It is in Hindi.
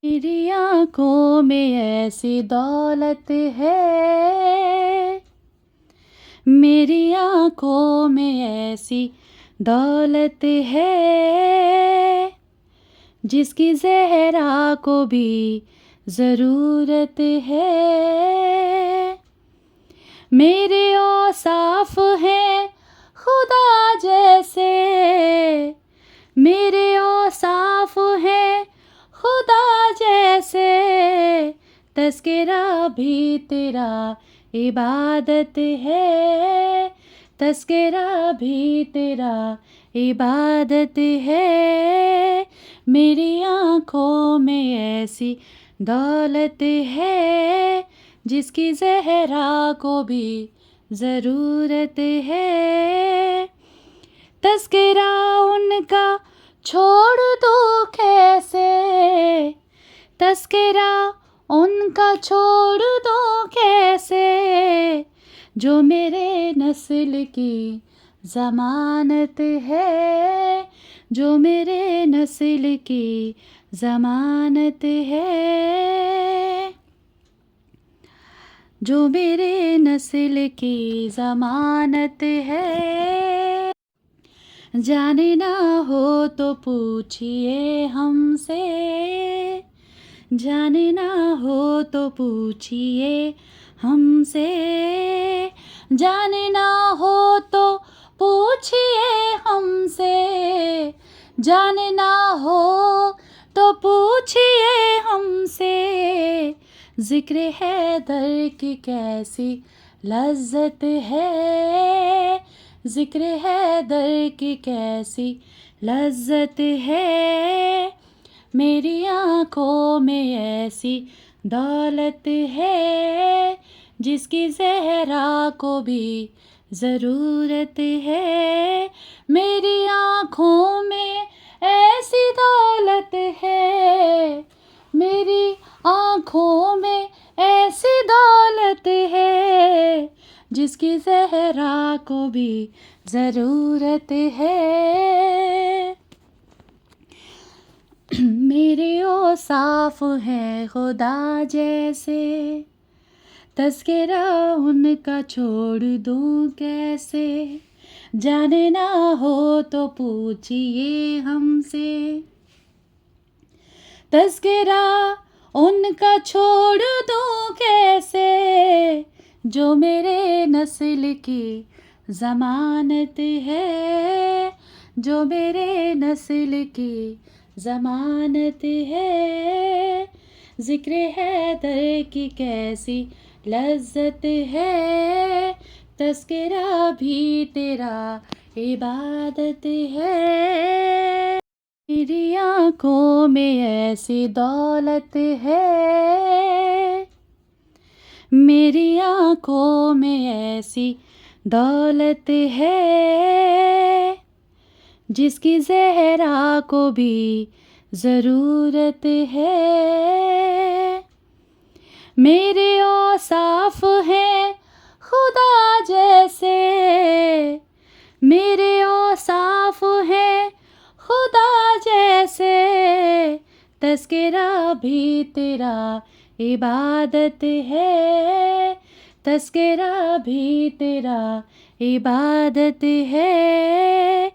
मेरी आँखों में ऐसी दौलत है, मेरी आँखों में ऐसी दौलत है, जिसकी ज़हरा को भी ज़रूरत है। मेरे औसाफ हैं खुदा जैसे, मेरे औसाफ हैं खुदा जैसे, तज़किरा भी तेरा इबादत है, तज़किरा भी तेरा इबादत है। मेरी आँखों में ऐसी दौलत है, जिसकी ज़हरा को भी ज़रूरत है। तज़किरा उनका छोड़ दो कैसे, तज़किरा उनका छोड़ दो कैसे, जो मेरे नस्ल की ज़मानत है, जो मेरे नस्ल की ज़मानत है, जो मेरे नस्ल की ज़मानत है। जाने ना हो तो पूछिए हमसे, जाने ना हो तो पूछिए हमसे, जाने ना हो तो पूछिए हमसे, जाने ना हो तो पूछिए हमसे। ज़िक्र हैदर की कैसी लज़्ज़त है, ज़िक्र हैदर की कैसी लज़्ज़त है। मेरी आँखों में ऐसी दौलत है, जिसकी ज़हरा को भी ज़रूरत है। मेरी आँखों में ऐसी दौलत है, मेरी आँखों में ऐसी दौलत है, जिसकी ज़हरा को भी ज़रूरत है। मेरे औसाफ हैं खुदा जैसे, तज़किरा उनका छोड़ दूँ कैसे। जाने ना हो तो पूछिए हमसे, तज़किरा उनका छोड़ दूँ कैसे, जो मेरे नस्ल की ज़मानत है, जो मेरे नस्ल की ज़मानत है। ज़िक्र हैदर की कैसी लज़्ज़त है, तज़किरा भी तेरा इबादत है। मेरी आँखों में ऐसी दौलत है, मेरी आँखों में ऐसी दौलत है, जिसकी ज़हरा को भी ज़रूरत है। मेरे औसाफ हैं खुदा जैसे, मेरे औसाफ हैं खुदा जैसे, तज़किरा भी तेरा इबादत है, तज़किरा भी तेरा इबादत है।